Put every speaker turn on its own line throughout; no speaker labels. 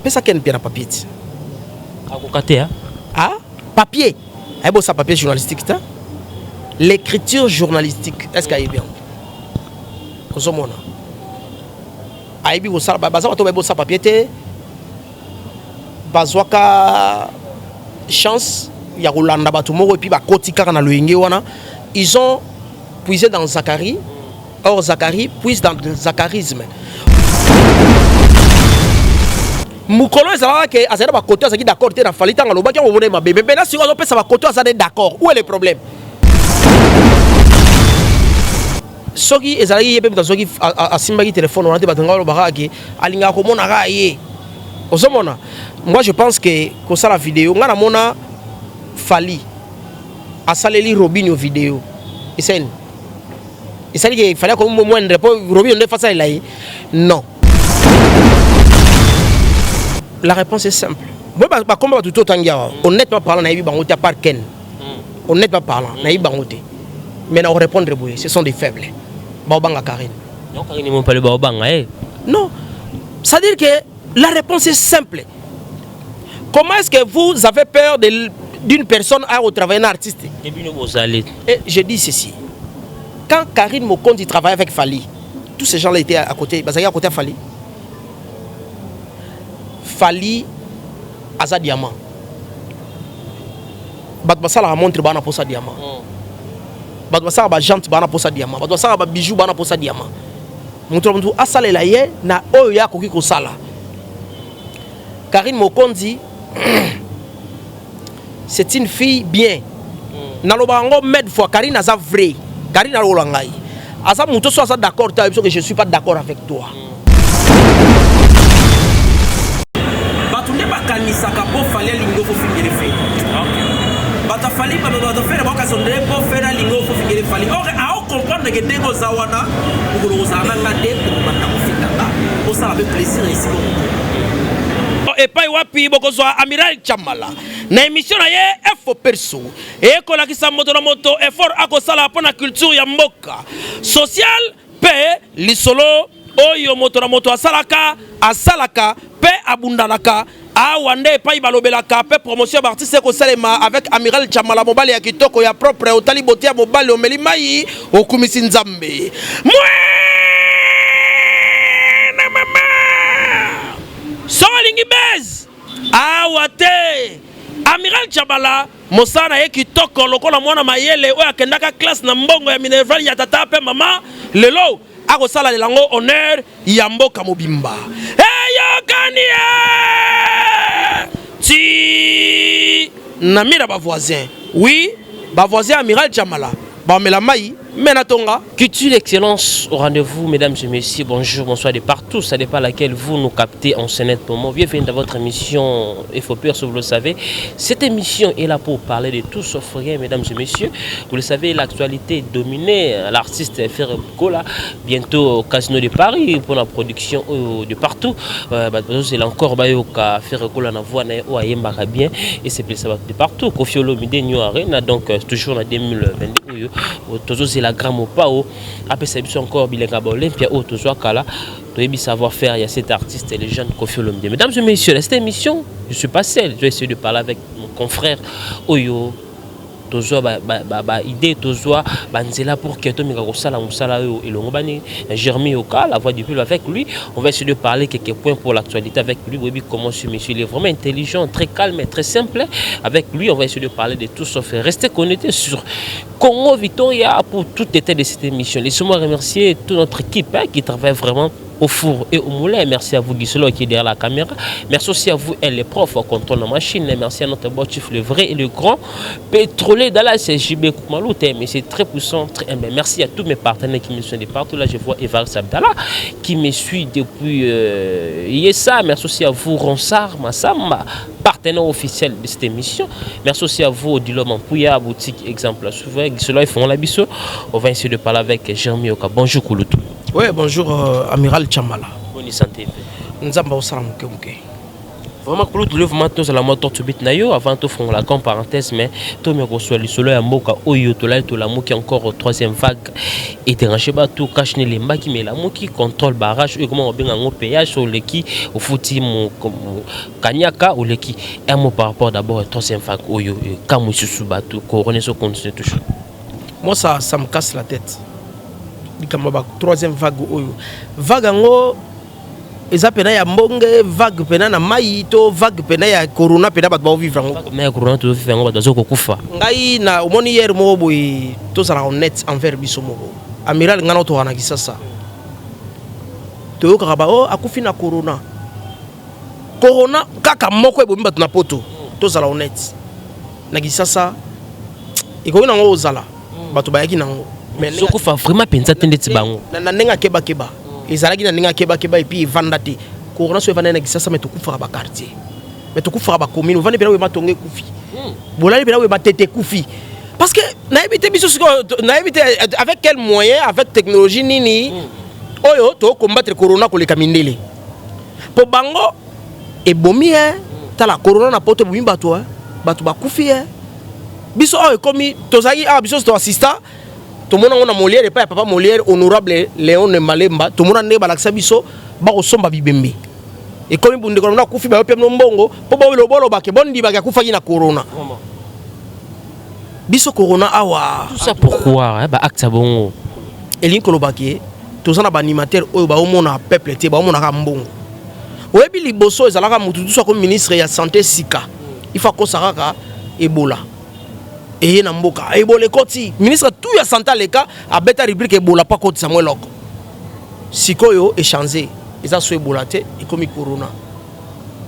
ça qu'un bien à papier. Ah, papier. Eh bon, ça papier journalistique, l'écriture journalistique, est-ce qu'il y a bien? Comment ça? Aïbi ça, ça papier bazwaka chance ya Rolanda Batumoro et puis Bakotika na loyenge wana. Ils ont puisé dans Zacharie. Or Zacharie puise dans le zacharisme. Mukolo ezala ke azala ba côté azaki d'accord te na falita ngalo ba ki on ma bébé mais là si on peut ça ba côté azala d'accord. Où est le problème? Soki ezala yebe dans soki asimba ki téléphone on a débattu ngalo ba ki alinga ko mona ga ye. Ozomona. Moi je pense que ça la vidéo ngana mona Fali a saleli Robinho vidéo. Et c'est il s'agit qu'il fallait qu'on moindre pour Robinho ne fasse ça là. Non. La réponse est simple. Moi bah comme tout autant honnêtement parlant na bango ta par Ken. Honnêtement parlant na bango. Mais on répondre boy, ce sont des faibles. Baobanga Karine.
Non Karine ils m'ont pas le Baobanga
Non. Ça veut dire que la réponse est simple. Comment est-ce que vous avez peur d'une personne à travailler un artiste? Et je dis ceci. Quand Karine Mokondi travaillait avec Fali, tous ces gens-là étaient à côté. Ils étaient à côté de Fali. Fali Aza Diamant. Badbasala montre bana pour sa diamant. Badbasala ba jante bana pour sa diamant. Badbasala ba bijou bana pour sa diamant. Montre montre asale la ye na oya koki ko sala. Karine Mokondi c'est une fille bien. Nalobango med fois Karine Aza vrai. Karine Arolangai. Aza muto soit d'accord que je suis pas d'accord avec toi. Batunde bakanisa ka po fallait lingo fo finir fait. OK. Bata fali ba faire ba ka sondre po faire lingo fo finir fali. OK, a comprendre que dengo zawana ngolo zana ngade ko bata ko fitanga. Pour ça avec plaisir ici. Et pas wapi bokozwa Amiral Chamala na émission na ye efo perso et ko la kisa moto na moto effort akosala pona culture ya mboka social pe lisolo oyo moto na moto asalaka pe abundanaka awande pa ibalobelaka pe promotion d'artiste ko salema avec Amiral Chamala mobali ya kitoko ya propre otali botia mobali omeli mai okumisi nzambe Solingi bez awate Amiral Chamala Mosana eki toko lokola mwana mayele oya kendaka classe na mbongo ya Minerval ya tata pe mama lelo ako sala lelango honneur ya mboka mobimba yokania ti namira ba voisin oui ba voisin Amiral Chamala ba melamai Menatonga.
Culture excellence au rendez-vous, mesdames et messieurs, bonjour, bonsoir de partout, ça dépend laquelle vous nous captez en ce net moment. Bienvenue dans votre émission Efopeur, si vous le savez. Cette émission est là pour parler de tout sauf rien, mesdames et messieurs. Vous le savez, l'actualité est dominée. L'artiste Ferre Gola, bientôt au Casino de Paris pour la production de partout. C'est encore Ferre Gola na voix na Ayembara bien et c'est plus de partout. Kofi Olomide New Arena, donc toujours en 2022. La gramme pao après ça encore bilingue Olympia au toujours kala doit savoir faire il y a cet artiste et les jeunes Kofi Olomide. Mesdames et messieurs, cette émission je suis pas seul, je vais essayer de parler avec mon confrère Oyo toujours idée toujours banzela pour que to mika kosala musala yo elongo bani Jeremy Oka la voix du peuple avec lui. On va essayer de parler quelques points pour l'actualité avec lui. Oui, comment ce monsieur il est vraiment intelligent, très calme et très simple. Avec lui on va essayer de parler de tout sauf restez connectés sur Congo Victoria pour tout détail de cette émission. Laissez-moi remercier toute notre équipe qui travaille vraiment au four et au moulin. Merci à vous Giselo qui est derrière la caméra. Merci aussi à vous et les profs au contrôle de la machine. Merci à notre botif le vrai et le grand pétrolier dans la CJB Koukmaloute. Mais c'est très puissant, très humble. Merci à tous mes partenaires qui me suivent de partout. Là je vois Evar Sabdala qui me suit depuis Yessa. Merci aussi à vous Ronsar Massamba, partenaire officiel de cette émission. Merci aussi à vous Odilo Mampouya, boutique exemple souvent. Giselo ils font la biseau. On va essayer de parler avec Jeremy Oka. Bonjour Kouloutou.
Oui, bonjour Amiral Chamala.
Bonne santé.
Nzamba osala muke.
Vraiment, pour le vraiment, tous à la mode tortubit nayo avant tout font la grande parenthèse, mais tout me reçoit le solo à Moka Oyo, tout là, tout la qui encore au troisième vague et dérangé pas tout cache les maki, mais la qui contrôle barrage et comment on bien un péage sur le qui au footy mon Kanyaka ou le qui un mot par rapport d'abord au troisième vague Oyo, Kamu Susubatu, couronné sur continue toujours.
Moi, ça me casse la tête. Comme la troisième vague Oyo. Vague en haut. Eza pena ya mbonge vague pena na maito vague pena ya corona pena bat ba vivre ngo
mais corona to vivre ngo bat zo ko kufa
ngai na omoni hier mo boy to sala honnête envers biso mo amiral ngana to wana kisasa to ka ba o akufi na corona kaka moko ebomi bat na poto to sala honnête na kisasa iko na ngo zala bato bayaki na ngo
mais zo kufa vraiment penza tendeti bango
na nenga keba ezalaki na ninga keba et puis vanda te corona so vanda na kisasa mais to kufa ba quartier mais to kufa ba commune vanda pena we matonge kufi bolali pena we matete kufi parce que na éviter biso na éviter avec quel moyen avec technologie nini oyo to combattre corona ko le kamindele po bango e bomi ta la corona na poto bomi bato ba kufi biso oyo komi tozaki biso to assista tout le monde a Molière et pas papa Molière honorable Léon Malemba tout le monde a balakisa biso ba ko somba bibembe et comme bunde ko na kufi ba pem no mbongo po ba welo bolo ba ke bondi ba ka kufa na corona biso corona awa
tout ça pourquoi ba acte bongo
elin ko lobaki to sana ba animateur oyo ba omona peuple te ba omona ka mbongo oyebi liboso ezalaka mutu tout ça comme ministre ya santé sika il faut ko saraka Ebola et na mboka Ebola koti ministre tout ya santé leka a beta rubrique Ebola pas koti Samuel Loko sikoyo échanger eza so Ebola te et comme corona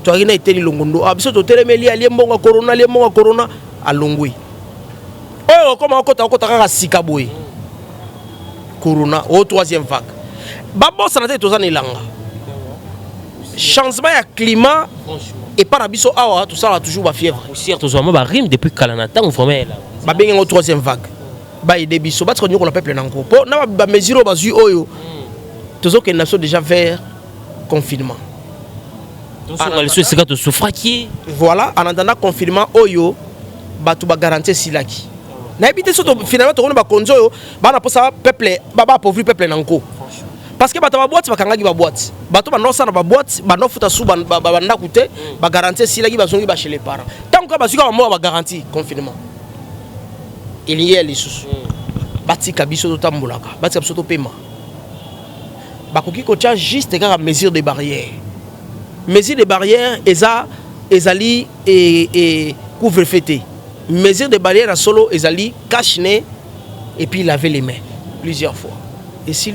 to akina eteli longondo biso to telemeli ali mbonga corona alongwe oh comment okota kaka sika boy corona au troisième vague babo santé to zana ilanga changement ya climat et par abiso awa tout ça là toujours ba fièvre
aussi tout ça ba rime depuis Kalanata on formait là
ba benga au troisième vague ba aider biso ba tsonyo ko la peuple nango po na ba mesure ba zu oyo tous que nation déjà vers confinement
donc sur les choses c'est que souffraki
voilà en attendant confinement oyo ba tu ba garantir silaki na habité surtout finalement to ko ba konzo ba na posa peuple ba pauvre peuple nango parce que bato ba boîte bakangaki ba boîte bato ba nosa na ba boîte ba no futa su ba ndaku te ba garantir si laki ba songi ba chez les parents tant que ba suka mo ba garantie confinement il y a les sous batika biso to tambolaka batika biso to paiement ba koki ko tia juste ka mesure de barrière ezali et couvre fêté mesure de barrière à solo ezali cache-nez et puis laver les mains plusieurs fois et si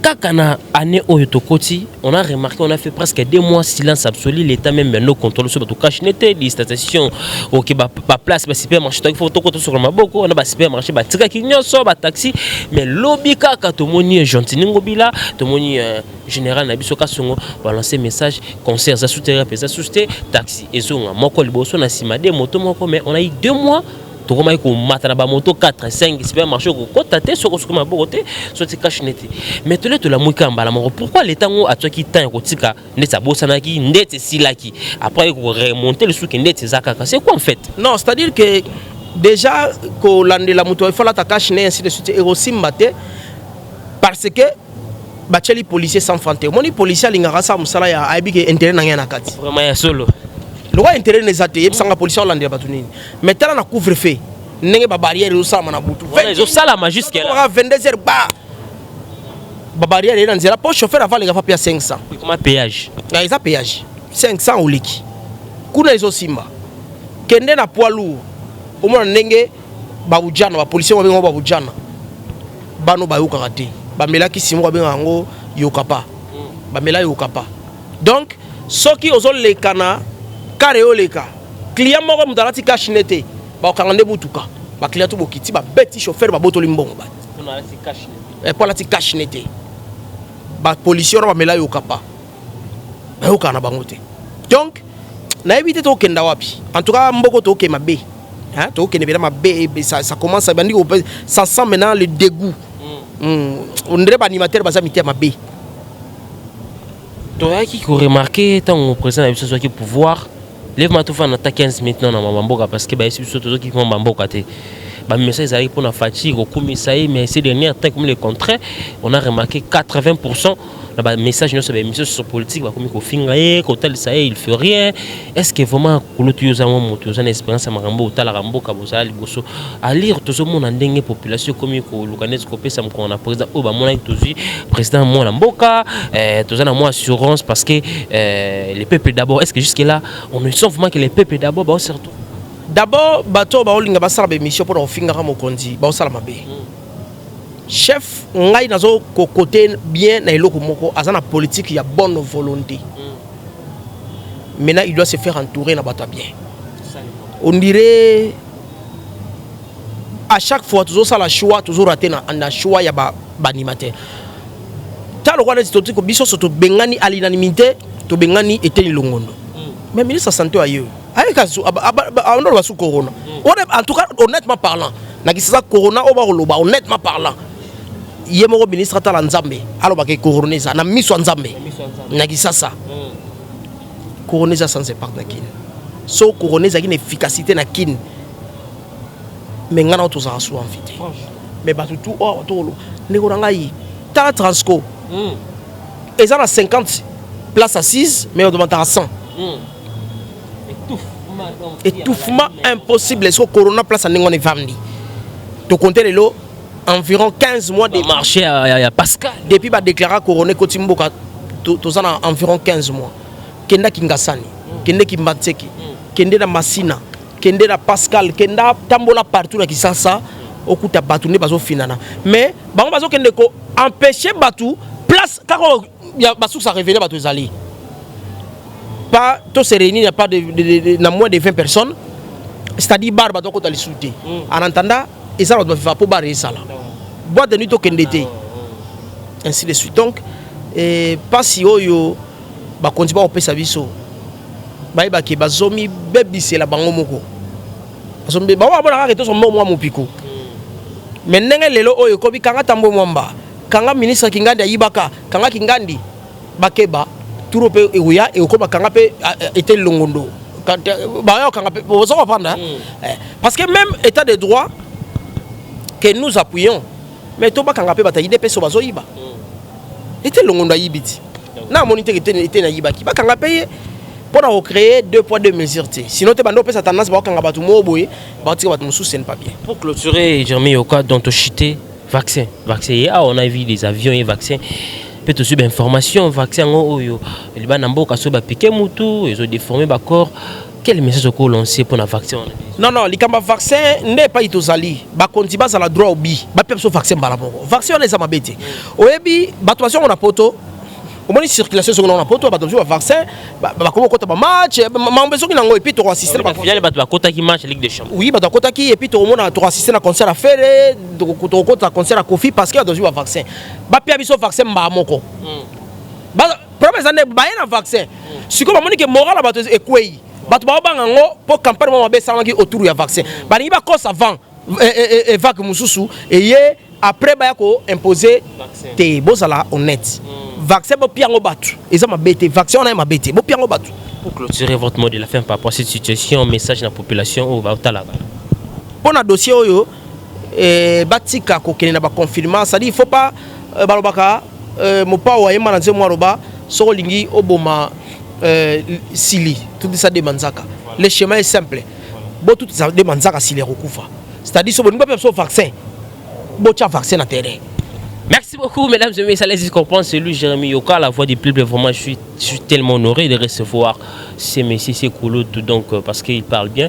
Kakana année Oyotokoti, on a remarqué, on a fait presque 2 mois silence absolu, l'État même nos contrôles sur tout cache n'était les stations OK ba place ba supermarché il faut to sur ma boko on a ba supermarché ba tika kinyo so ba taxi mais lobby kaka to moni gentil ngobila to moni général na biso kasongo balancer message concert ça souterrain pesa souté taxi ezonga moko liboso na sima de moto moko mais on a eu 2 mois to koma ko matana ba moto 4 5 supermarché ko kotate so ko sukuma bokote so ti cash neti mais to le to la muka mbala moko pourquoi l'état ngo atwaki temps ko tika ndeta bosanaki ndete silaki après ko remonter le souk ndete zakaka c'est quoi en fait non c'est à dire que déjà ko landela moto il faut la ta cash ne ainsi de suite et aussi maté parce que bacheli policier sans frontière moni policier lingara sa musala ya aibike intérêt na ngena kati
vraiment ya solo
le roi intérêt les athées sanga policier landela batunini mais tala na couvre feu nenge ba barrière au sama na butu
ils sala ma jusqu'à là
22h ba barrière est dans zéro pour chauffeur avant les gars payer 500
comment péage
na isa péage 500 au liki kuna izo simba kende na poids lourd au moins nenge ba bujana ba policier ba bengo ba bujana bano ba yoka raté ba melaki simo ba bengo yokapa ba mela yokapa donc soki ozol lekana kare oleka client moko mudalati cash nete ba kangande butuka ba client to bokiti ba beti chauffeur ba botoli mbongo ba
on a la cash
et pour la cash nete ba policier ba mela yokapa ba yokana bangote donc na éviter to kenda wapi en tout cas mboko to ke mabe hein to ke ne mabe ça commence à bandi ça sent maintenant le dégoût on dirait ba animateur ba ça mité mabe Toi qui remarqué tant au président de ce qui pouvoir, lève-moi tout faire 15 minutes dans Mamboka parce que c'est surtout qui font Mamboka. Bah message arrive pour la fatigue au commissaire mais ces derniers temps comme les contraires on a remarqué 80% le message sur les messages sur politique comme il fingaye côté ça il fait rien est-ce que vraiment colotuyo za moto za expérience marambo tala rambo kabosa liboso à lire tout ce monde ndenge population comme ko lukanes ko pesa mko na président o ba mona tozi président moi na mboka tout ça na moi assurance parce que les peuples d'abord est-ce que jusque là on ne sent vraiment que les peuples d'abord bah surtout
d'abord bato baolinga basala ba mission pour ofingaka mokonzi baosala mabe chef ngai nazo côté bien na eloko moko azana politique ya bonne volonté maintenant il doit se faire entourer na bato bien on dirait à chaque fois toujours ça la choix toujours raté na choix ya ba animateur talo kwa nzito ko biso soto bengani à l'unanimité to bengani eteni longondo mais ministre santé ayo avec on va sous corona en tout cas honnêtement parlant na kisasa corona o ba koloba honnêtement parlant yemo ministre atala nzambe aloba ke corona na miso nzambe na kisasa corona sans impact na kin so corona za une efficacité na kin mais ngana to za su en vite mais ba tout to ne ko ngai ta transco et ça na 50 places assises mais on demande à 100 étouffement impossible est-ce que corona place en ngone vandi to compter le lot environ 15 mois de
marché à Pascal
depuis ba déclarer corona kotimboka to ça environ 15 mois kenda kingasani kende kimbatseki kende na masina kende na Pascal kenda tambola partout na kisasa okuta batu ne bazo finana mais bango bazo kende ko empêcher batu place kako ya basu ça révéler batu ezali pas tout se réunir, il n'y a pas de moins de 20 personnes, c'est-à-dire barbe donc on les souter. En entendant, et ça on doit faire pour barrer ça là. Boîte de nuit au kendete. Ainsi de suite. Donc, pas si yo ba continue à opérer sa vie so. Ba iba ke bazomi bebi c'est la bango moko. Bazomi ba wa bona ka to so mo mo piko. Mais ndenge lelo oyo ko bi kanga tambo mwamba. Kanga ministre kingandi ayibaka, kanga kingandi bakeba. Tout peu et oui et comme kangape était longondo bah kangape vous savez pas parce que même état de droit que nous appuyons mais to ba kangape bataille des peso bazo yiba était longondo yibiti na monité était na yibaki ba kangape pour créer 2 poids 2 mesures sinon te bando pesa tendance ba kangaba tout mo boye ba tika ba musu c'est pas bien
pour clôturer Jeremy Yoka dans to chité vaccin on a vu des avions et vaccins peut aussi bien information vaccin oyo les banamboka so ba piquer mutu ils ont déformé ba corps quel message ko lancer pour na vaccin
non les kamba vaccin n'est pas itozali ba kontiba za la droit obi ba pepso vaccin bala moko vaccin on les amabete oyebi batwation on a poto au moins circulation sur on a poto batwation vaccin ba komo kota ba match mambeso ki nango et puis to assister
ba finale ba kota ki match Ligue des Champions
oui ba kota ki et puis to mona to assister na concert à faire to kota concert à Kofi parce qu'il y a besoin de vaccin ba pia biso vaccin ba moko ba problème ça ne ba na vaccin si comme moni que moral ba to ekwei bato ba banga ngo pour campagne mo ba salaki autour ya vaccin ba ni ba cause avant et vac mususu et ye après ba ko imposer te bozala honnête vaccin bo piango batu eza mabete vaccin on a mabete bo piango batu
pour clôturer votre mot de la fin par rapport à cette situation message na population au bautala
pour na dossier oyo batika ko kene na ba confirmation ça dit il faut pas balobaka mo pa wa yema na nzemo roba so lingi oboma sili tout ça demanzaka le schéma est simple bo tout ça demanzaka sili recouvre c'est-à-dire so bonimba pe vaccin bo tia vaccin na terrain.
Merci beaucoup, mesdames et messieurs. Allez-y comprendre, c'est lui, Jeremy Yoka, la voix du peuple. Vraiment, je suis tellement honoré de recevoir ces messieurs, ces coulots, donc parce qu'ils parlent bien.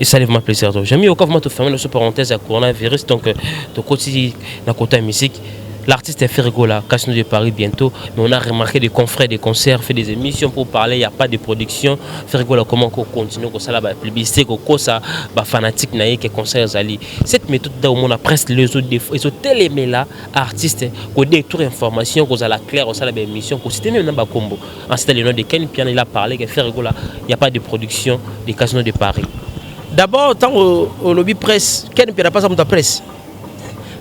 Et ça lève ma plaisir. Jeremy Yoka, vraiment, te fermer notre parenthèse à coronavirus. Donc, de côté de côté musique, l'artiste est Ferregola, Casino de Paris bientôt. Mais on a remarqué des confrères, des concerts, fait des émissions pour parler. Il n'y a pas de production. Ferregola, comment on continue, qu'on ça la publicité, qu'on ça, fanatique, naïe, que concert Zali. Cette méthode là où on a presque les autres défauts, ils ont tellement là, artistes, qu'on détourne information, qu'on a la claire, qu'on a la émission, qu'on c'était même dans combo. C'était le nom de Ken Pian, il a parlé que Ferregola, il n'y a pas de production des Casinos de Paris.
D'abord, tant au lobby presse, Ken Pian n'a pas ça dans presse.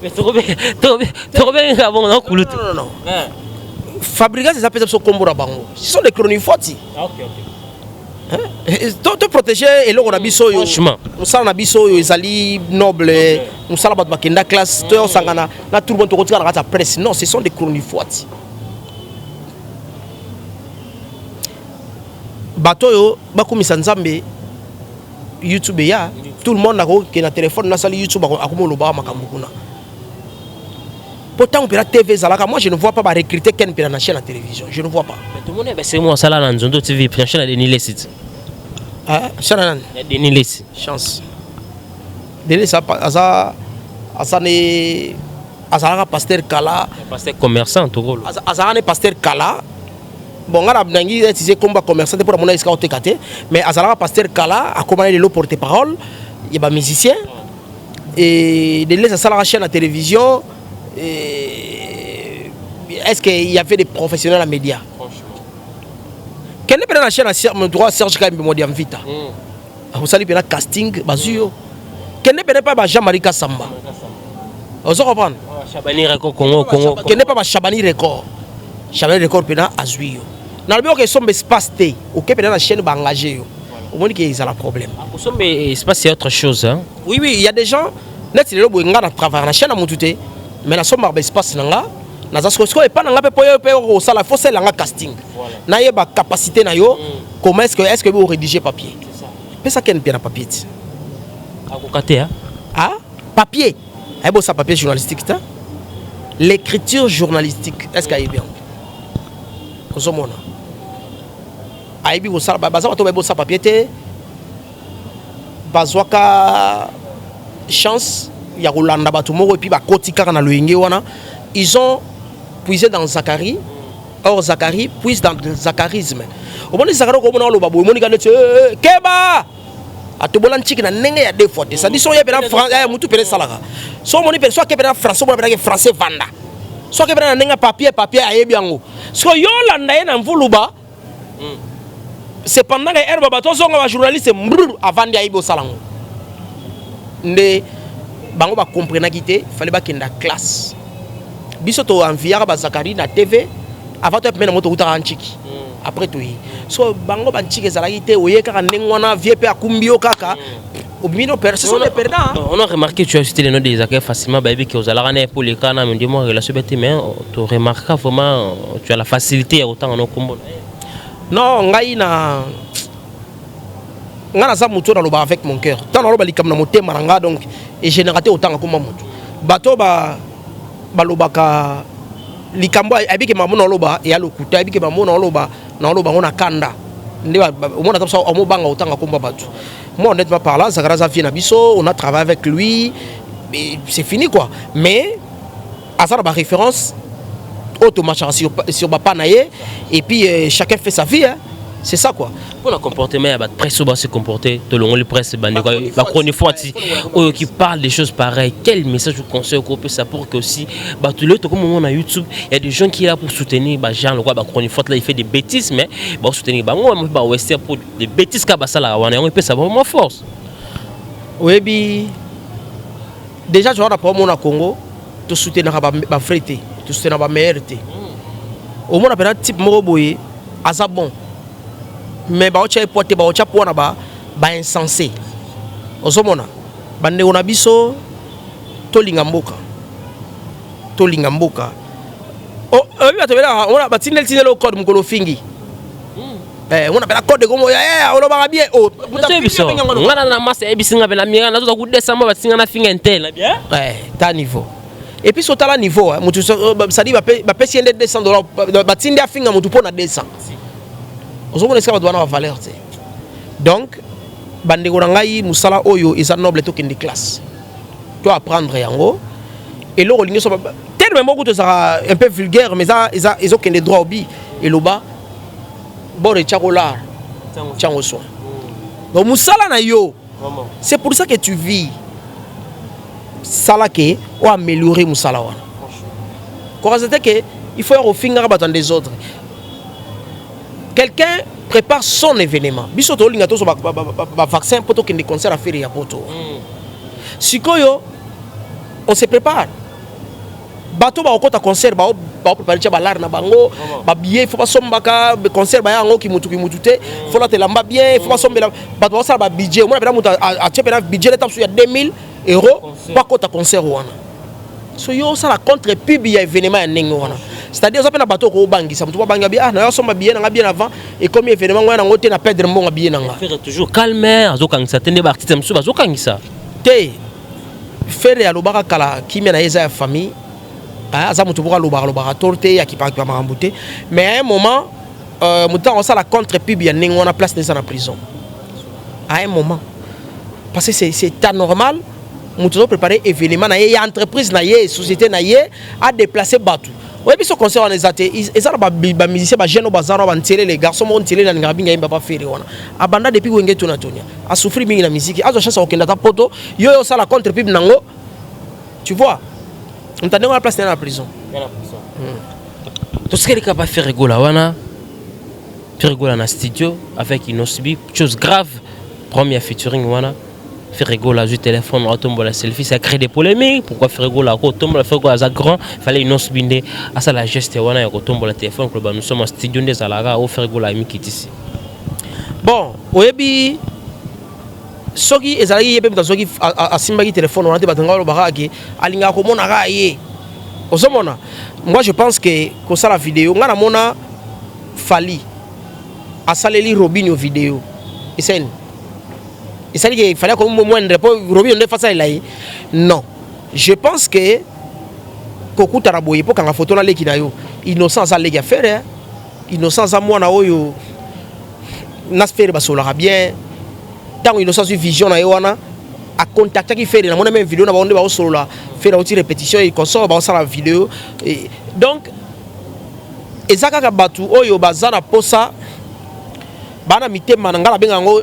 Mais tu reviens avant, non?
Non. fabricants des appels sur Combo Rabango. Ce sont des chroniques fortes. Te protéger et là on a biso yo. On sala na biso yo ezali noble. On sala bat bakenda classe. To sangana na tout le monde to kotika na presse. Non, ce sont des chroniques fortes. Bato yo bakumisa nzambe YouTube ya tout le monde nako ke na téléphone na sali YouTube akomo loba makambo kuna. Pourtant, on peut la TV Zalaka. Moi, je ne vois pas recruter quelqu'un pour la chaîne à la télévision. Je ne vois pas.
Mais tout le monde est c'est moi, ça là, dans Zondo TV, puis la chaîne à Denis sites.
Ah, chaîne
à Denis.
Chance. Denis, ça, ne. Azara pasteur Kala.
Pasteur commerçant, tout rôle.
Azara ne pasteur Kala. Bon, on a utilisé combat commerçant pour mon escale TKT. Mais Azara pasteur Kala a commandé le porte-parole. Il y a des musiciens. Et Denis, ça la chaîne à la télévision. Est-ce qu'il y avait des professionnels à médias? Franchement. Quelle est la chaîne à droit Serge Kaimbe Modiam Vita? Vous savez, il y a un casting, Bazio. Quelle n'est pas Jean-Marie Kassamba? Vous comprenez?
Chabani Record Congo.
Quelle n'est pas Chabani Record? Chabani Record, il y a Azuio. Dans le bureau, il y a un espace T. Ou qu'il y a une chaîne engagée. Au moins, il y a un problème.
Espace, c'est autre chose.
Oui, il y a des gens. Net, il y a des travail. La chaîne a monté. Mais la somme de espace nanga na zasko et pas nanga pe au sala faut c'est la casting na yeba capacité na yo comment est-ce que vous rédiger papier c'est ça qu'un bien papier
akokate
ah papier ay bo ça papier journalistique ta l'écriture journalistique est-ce qu'il y a bien kosomona ay bi ko sala baza to bo ça papier te bazwaka chance. Il y a Rolanda Batumoro et puis Kotika na Loyenge wana. Ils ont puisé dans Zacharie. Or Zacharie puise dans le zacharisme. Au moment où Zacharie comme on le babou, on dit que Keba. A tout bolan chiki na nenge ya deux fois. Ça dit so ya bena français mutu pele salaga. So moni perso ke bena français mo bena français vanda. So ke bena nenga papier ayebi yango. So yo landa ye na mvuluba. Cependant que herba bato zonga ba journaliste avant d'ayebi au salon. Nde bango ba comprendre qu'il fallait ba kenda classe biso to enviara ba Zakari na TV avant to mena moto uta anchiki après tout so bango ba nchiki zalaki te oye kaka ndengwana vie pe akumbio kaka obimino personne ne perdant.
On a remarqué que tu as cité les noms des acquis facilement baby que aux alarané pour les cas na me dis-moi relation bête mais tu remarques vraiment tu as la facilité autant en combo.
Non ngai na ngana za muto na loba avec mon cœur tant na loba likam na motema nanga donc et j'ai raté autant comme muto bato ba lobaka likambo abike mamu na loba ya lokuta abike mamu na loba ngona kanda ndi omona tapsa omobanga autant comme bato moi honnêtement par là Zakara vient na biso on a travaillé avec lui et c'est fini quoi mais à ça la référence automatiquement sur papa naie et puis chacun fait sa vie hein. C'est ça quoi.
Pour le comportement, il presse se comporter, tout le monde presse, qui parle des choses pareilles. Quel message vous conseillez qu'on peut ça pour que aussi, tout le temps comme on a YouTube, il y a des gens qui sont là pour soutenir, Jean le roi, là il fait des bêtises, mais pour soutenir, on va pour des bêtises comme ça là, on peut savoir vraiment force.
Oui, bien. Déjà, tu vois, pour mon Congo, tu soutiens ma frité, tu soutiens ma mère. Au moins, on a un type de bon. Mais ba ocha porter ba ocha pona ba insensé osomona bande ona biso to linga mboka oh eux atobela on ba tinel code mukolo fingi on appelle code comme ya on ba bien oh
biso ngana na masa ebisinga bela mira na zo ku desamba ba singa na finga intel bien
ta niveau et puis sotala niveau mutu ça dit ba pesi $200 ba tindi afinga mutu pona 200. Vous avez une valeur. Donc, bandeko ngai musala oyo is noble to kindi classe. Tu apprendre yango et le rolingo so tellement beaucoup de ça un peu vulgaire mais ça ils ont des droits obi et le bas bon de chakola chango so. Donc musala na yo. C'est pour ça que tu vis. Salake ou améliorer musala wana. Quand c'est que il faut au finger battre des autres. Quelqu'un prépare son événement. Biso to linga to so ba vaccin poto que des concerts à faire ya poto. Sikoyo on se prépare. bato ba okota concert ba préparer cha balar na bango ba billet faut pas sombaka concert ba yango ki mutu te faut la te lamba bien faut pas sombela bato ba sala ba budget moi na mutu a tchepena budget l'étape sur 2000 euros pas kota concert wana so yo ça la contre pub ya événement ya ndenge wana c'est-à-dire ça pe na bato ko bangisa mutu ba banga bien na yo somba bien na bien avant et comme événement wana ngote na perdre mbonga bien na nga
faire toujours calme azokangisa tende ba artiste msuba azokangisa
te faire ya lobaka kala kimia na eza ya famille aza mutu boka lobaka torte ya kipaka makambuté mais à un moment mutu on ça la contre pub ya ndenge wana place dans la prison à un moment parce que c'est anormal mutu préparer événement na ye entreprise na ye société na ye a déplacer batou ouais biso concert on ezate ezala ba musicien ba jeune bazaro ba ntele les garçons mon ntele na ngabinga imba pas faire wana abanda depuis wenge tuna tonia a souffrir mingi na musique azo chance okenda ta poto yo ça la contre pub nango tu vois on t'a donné la place dans la prison
tout ce qu'elle est capable de faire rigoler wana faire rigoler dans studio avec Inosbi chose grave première featuring wana faire rigoler du téléphone autombo la selfie ça crée des polémiques pourquoi faire rigoler autombo la faire rigoler à grand fallait Inosbi à ça la geste wana ya autombo la téléphone que nous sommes en studio des alara au faire rigoler mi kitisi
bon oyebi soki ezalaki yebe mta soki asimbaki téléphone on a te batanga lo baraki alinga ko mona ka ye osomona moi je pense que ça la vidéo ngana mona fali asaleli Robinho vidéo esen il qu'il fallait qu'on moindre pour Robinho ne fasse ça non je pense que koku taraboye pour quand la photo na leki na yo innocence a leki faire innocence a moi na oyo n'aspect ba solara bien tant innocence vision na wana a contacter qui fait na mon même vidéo na ba onde ba solo la faire une répétition et console ba ça la vidéo donc ezaka ka batu oyo bazana posa bana mitema ngala benga ngo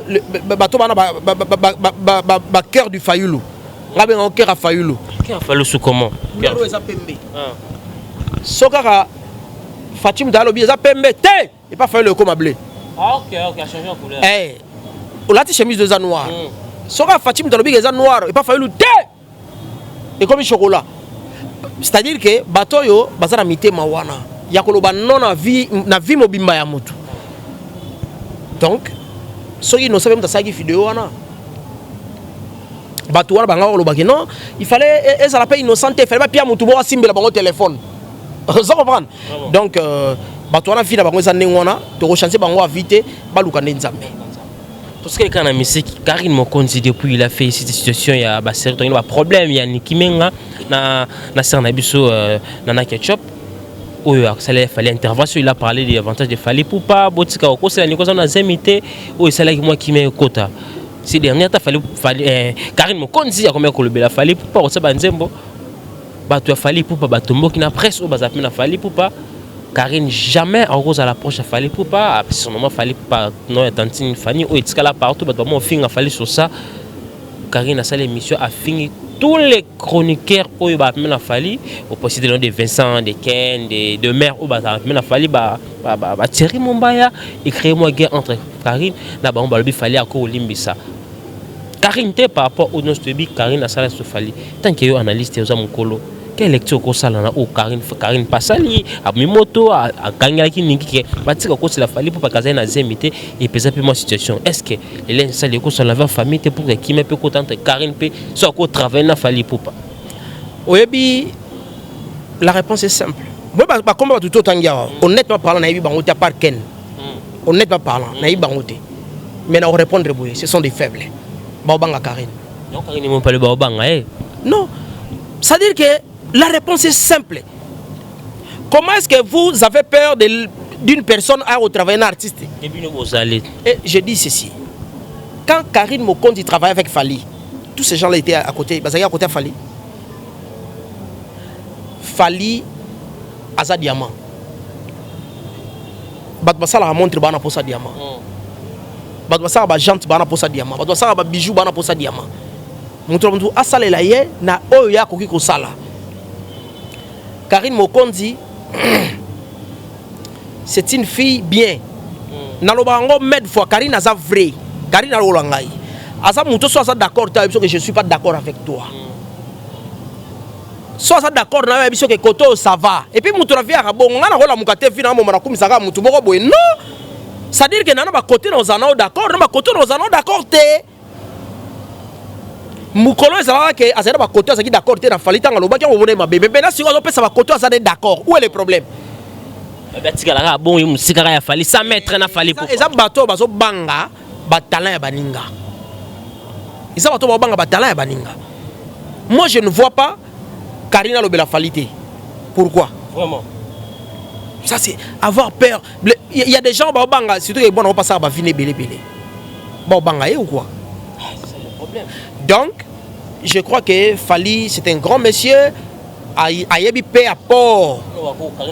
bato bana ba cœur du Fayulu ngabe ngo cœur a Fayulu
cœur Fayulu sous comment
cœur eza pembe sokaka Fatim Dalo bi eza pembe te et pas Fayulu comme blé
ok a changé en couleur
on a chemise de noir sokaka Fatim Dalo bi eza noir et pas Fayulu te et comme chocolat c'est-à-dire que bato yo bazana mitema wana ya koloba non na vie mobimba ya mutu. Donc, ceux qui ne savent pas ça qui vidéo wana. Batouara banga lo bagé non, il fallait ça l'appelle innocente, il fallait pas pia mutu bo simbe la bango téléphone. Ça comprendre. Donc batouara fi la bango za nengwana, to rechancer bango a vite, baluka nzambe.
Parce que quand la musique Karine Mokonzi depuis il a fait cette situation il y a ba série il y a problème il y a Nikimenga na serna biso na ketchup. Il fallait intervention, il a parlé des avantages de Fali Poupa, Botika, c'est la négociation dans Zemité, où c'est là que moi qui mets quota. Ces derniers temps, fallait Karine Mokonzi, il y a combien de la Fali Poupa, on sait pas Nzembo. Tu as Fali Poupa, Batombo qui n'a presse, ou Bazapin a Fali Poupa. Karine jamais en rose à l'approche à Fali Poupa, son nom Fali Poupa, non, et tantine Fanny, ou est-ce qu'elle a partout, on finit à Fali sur ça. Karine a sa l'émission a fini. Tous les chroniqueurs où il va a fallu au possible de Vincent, de Ken, de Mère où il a fallu Thierry Mombaya et créer une guerre entre Karine et il fallait encore Limbisa. Karine par rapport au nostre bi Karine a ça fallu tant qu'il y a un analyste aux amokolo quelle lecture ko sala au Karine pasali a mimoto a gagner qui ningi batika ko la fallu pour pas caser na zemité et peser peu ma situation est-ce que les ça les ko sur la famille pour qui me peut contenter Karine peut soit ko travailler na fallu pour pas
oyebi la réponse est simple moi ba comme tout tangia honnêtement parlant na yebi bango ta par Ken honnêtement parlant na yebi bango te mais na répondre boye ce sont des faibles ba banga Karine
non Karine mon pas le ba banga
non c'est à dire que la réponse est simple. Comment est-ce que vous avez peur d'une personne à travailler un artiste? Et je dis ceci. Quand Karine Mokonzi travaille avec Fali, tous ces gens-là étaient à côté. Ils étaient à côté de Fali. Fali, Aza Diamant. Batbasala montre bana pour sa diamant. Batbasala jante bana pour sa diamant. Batbasala bijou bana pour sa diamant. Montre montre asale la ye na oya koki ko sala. Karine Mokonzi, c'est une fille bien. Nalobango med fois Karine a vrai. Karine a l'olangai. Asa muto soit d'accord, que je suis pas d'accord avec toi. soit ça d'accord na biso que koto ça va et puis mutu ravia ka bon ngana kola mukate fina mo mara kumisaka mutu boko boy non ça dire que nana ba côté nos anao d'accord na ba côté nos anao d'accord té mukolo ezala que azana ba côté azaki d'accord té na falita ngaloba ki ngobone mabebe mais na siko zo pesa ba côté azana d'accord où est le problème
batikala bon musikaka ya fali 100 mètres na fali pour
eza bato bazo banga batala ya baninga eza bato ba banga batala ya baninga. Moi je ne vois pas Karina Lobela Falité. Pourquoi?
Vraiment.
Ça c'est avoir peur. Il y a des gens bah banga surtout que bon on va passer à ba viner belé belé. Bon banga ou quoi?
C'est le problème.
Donc je crois que Fali c'est un grand monsieur a yebi paix apport.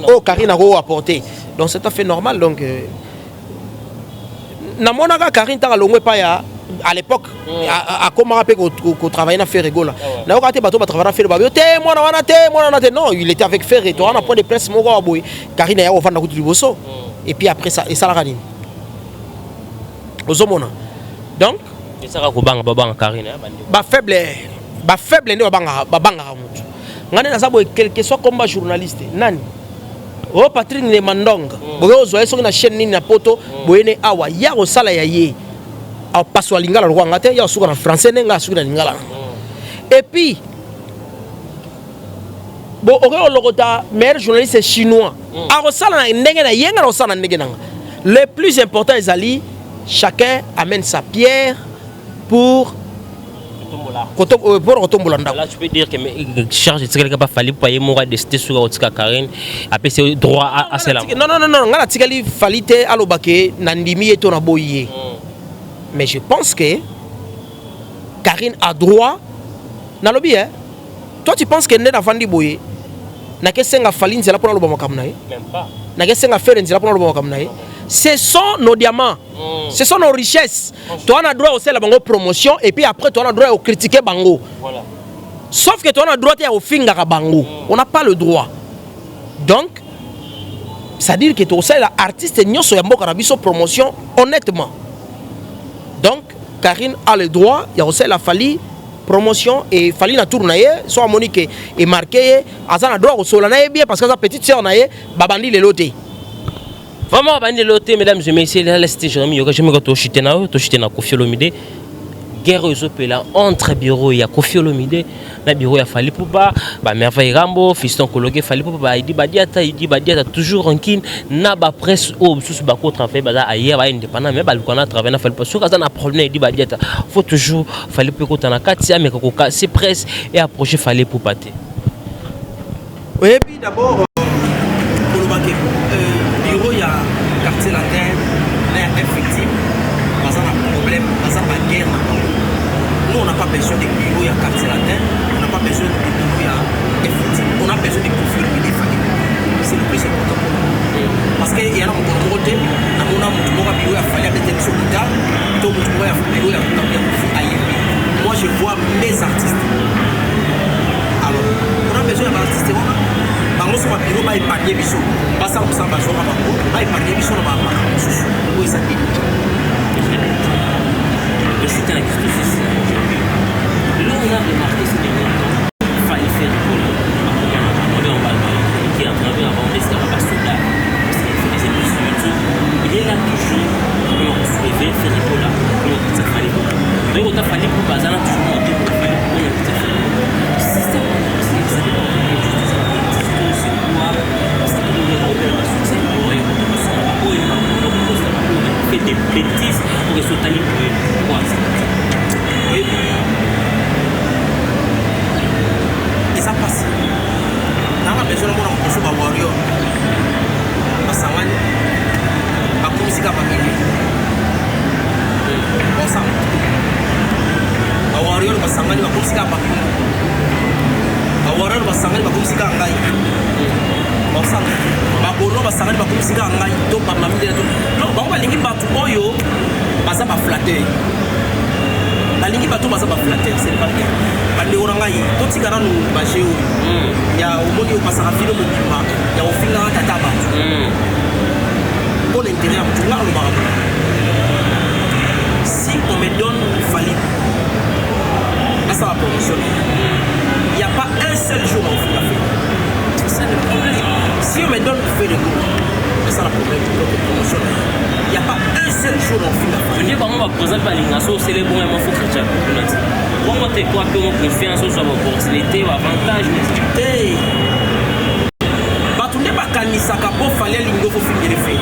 Oh Karina a apporté. Donc c'est tout à fait normal donc na monaka Karine ta longwe pa ya à l'époque à comment rappeler qu'on travaillait dans Ferrego là na okaté bato ba travailler dans Ferrego te moi na te non il était avec Ferrego on a point de presse moko aboy Karine ya ofanda kutu liboso et puis après ça et ça la ranine ozomona donc
et ça ko banga baba Karine
ba faible ne babanga mutu ngane na sabo quel que soit comme journaliste nani oh Patrick ne mandonga boyo zo so na chaîne ni na poto boyene awa ya ko sala ya ye a paswa lingala lo ngate ya suka na français nenga suka na lingala et puis bon o lokota meilleur journaliste chinois a ko sala na ndenge na yenga na sala ndenge na le plus important ezali chacun amène sa pierre pour
là tu peux dire que charge de tika pas fallu payer mon roi de cité sur Otika Karine après c'est droit à cela
non ngana tikali falite alobake nandimi eto na boyé mais je pense que Karine a droit na lobby hein toi tu penses que nena vandi boyé na ke senga faline zela pour loba makamna même
pas
na ke senga faire nzela pour loba makamna ce sont nos diamants, ce sont nos richesses. Toi, on a droit aussi à la bango promotion et puis après, toi, on a droit à critiquer bango. Voilà. Sauf que toi, on a droit à finger à bango. On n'a pas le droit. Donc, c'est-à-dire que tu as l'artiste n'y a pas promotion honnêtement. Donc, Karine a le droit, il y a aussi la Fali promotion et Fali na tourné, soit Monique est marqué, Azan a droit au solanaï bien parce que sa petite sœur naïe, babandi le loté.
Vraiment, bande loté, mesdames et messieurs, là, c'était Jérémy Yoga. Je me retrouve na Koffi Olomide. Guerre aux opéras entre bureaux, il y a Koffi Olomide, na bureau il y a Fally Poupa, ba Merveille Rambo, Fiston Kologe, Fally Poupa, il dit Badiata toujours en kin, na ba presse au sous ba ko travailler ba ailleurs ba indépendant mais ba lukana travailler na Fally Poupa. Sur ça na problème il dit Badiata, faut toujours Fally Poupa na katia mais ko c'est presse et approcher Fally Poupa.
Oui, puis d'abord il y a quartier latin, l'air effectif, pas un problème, pas un guerre. Nous, on n'a pas besoin de bureaux, il y a quartier latin, on n'a pas besoin de bureaux, il y a effectif. On a besoin de profils de famille. C'est le plus important pour nous. Parce qu'il y a un côté, on a un bureau, il a fallu mettre des soldats, tout le bureau, il a fallu ailleurs. Moi, je vois mes artistes. Alors, on a besoin d'artistes. Bango sur ma bureau, il y a des bisous. Pas ça, on s'en va jouer à Bango. Il y a des bisous, on va voir. Oui, ça dit.
C'était la question sociale. Là, on a remarqué ce qu'il fallait faire pour qui est en train de vendre des scarabas soldats. Parce qu'il fait des émissions YouTube. Il est là toujours. On se réveille, faire des colas. Ça fallait pas. Mais on a fallu pour pas, ça a toujours monté pour faire des colas. Des bêtises pour se tailler pour et ça passe. Dans la maison, on a besoin de warrior. Parce que la musique a pas gagné. Bon sang. La warrior, parce que la musique a pas gagné. La warrior, parce que la musique a gagné. Bon sang. Bakolo basangani bakomisika ngai to ba mamide to non ba balingi batu oyo baza ba flatter balingi batu baza ba flatter c'est pas bien bande ora ngai to tikana no ba jeu ya omoni o pasaka filo mo bima ya ofinga tata ba pour l'intérêt à tout le monde. Si on me donne Fally ça va promotionner. Il n'y a pas un seul jour où on fait
de promotion. Il n'y a pas un seul jour dans le film.
Je dis comment on va présenter par l'ingration, c'est les bons et mon faux chrétien. Comment tu quoi que mon confiance soit opportunité ou avantage.
Batunde bakanisaka po fallait lingo faut finir les faits.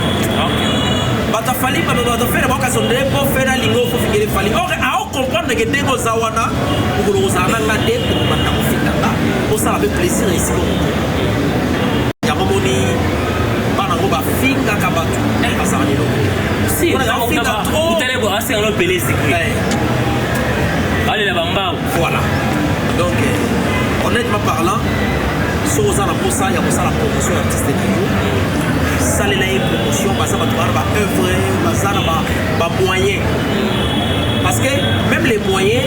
Bata fali ba faire ba kasonde po faire lingo faut finir les fali. Or a comprendre que dengo zawana pour le zana ngade pour bata ko fitanga. Pour ça avec plaisir ici. Ya momoni bana ko ba finga ka batu. El kasani lo.
Si on a finga trop. Vous allez voir c'est un pelé secret. Allez la bamba.
Voilà. Donc honnêtement parlant sur aux pour ça il y a pour ça la promotion artistique. Ça les la promotion parce que va œuvre bazar ba moyen parce que même les moyens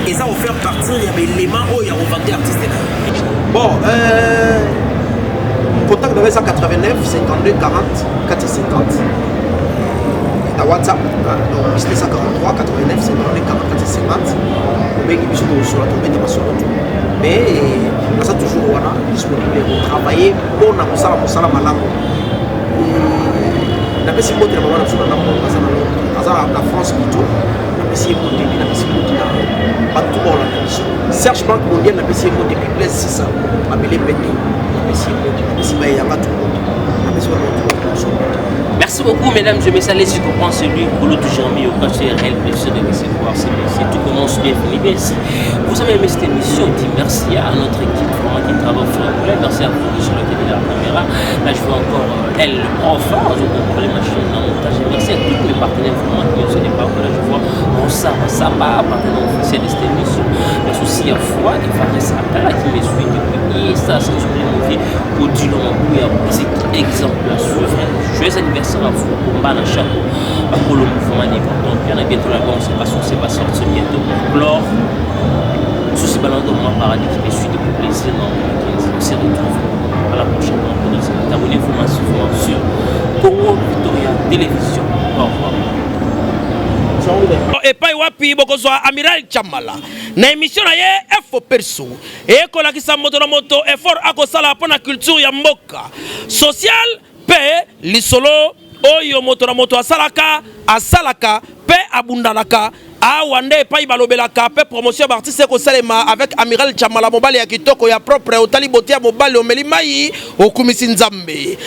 ils ont offert partir il y a des éléments où il y a vendu artistique. Bon contact de 189 52 40 450 à WhatsApp donc business 143 89 52 40 450 mais qui sont sur la tombée de sur mais ça toujours voilà disponible pour travailler pour na kusala kusala malango na pesi bote na mwana sur na mwana azana na France plutôt na pesi bote na pesi bote na partout dans la mission Serge Banque mondiale na pesi bote depuis plus 600 amélé pété na pesi bote na pesi ba yanga tout na pesi ba
Merci beaucoup, mesdames et messieurs. Laissez comprendre celui pour l'autre jamais au cas c'est réel plaisir de recevoir ces messieurs. Tout commence bien, fini si vous avez aimé cette émission, dis merci à notre équipe vraiment qui travaille sur le volet. Merci à vous qui sont de la caméra. Là, je vois encore elle, le prof, pour les machines en montage. Merci à tous mes partenaires vraiment qui ne sont pas. Là, je vois ça va, partenaire officiel de cette émission. Mais aussi à foi, il va rester à qui me suit depuis ça, c'est une vie au du long où il y a un petit exemple à suivre. Joyeux anniversaire à vous, pour Mbana Chapeau, pour le mouvement donc il y en a bientôt là-bas, on ne sait pas si on va sortir bientôt pour clore. Souci ballon de moi paradis qui me suit depuis plaisir, on se retrouve à la prochaine fois. Abonnez-vous massivement sur Congo Victoria Télévision. Au revoir.
epai wapi bokozwa Amiral Chamala na émission na ye Info Perso ekolakisa moto na moto effort akosala mpona culture ya mboka social pe lisolo oyo moto na moto asalaka pe abundanaka awa nde epai balobelaka pe promotion ya artiste ekosalema avec Amiral Chamala mobali ya kitoko ya propre otali bote ya mobali omeli mai okumisi nzambe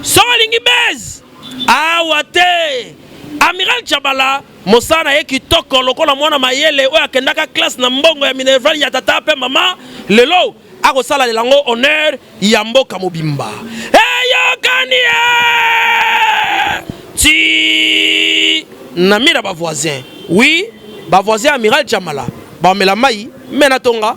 Solingi Bez awate Amiral Chamala mosana ye kitoko lokola mwana mayele oyo akendaka classe na mbongo ya Minerval ya tata pe mama lelo akosala lelango honneur ya mboka mobimba eyokani ti namira ba voisin oui ba voisin Amiral Chamala ba mela mai mena tonga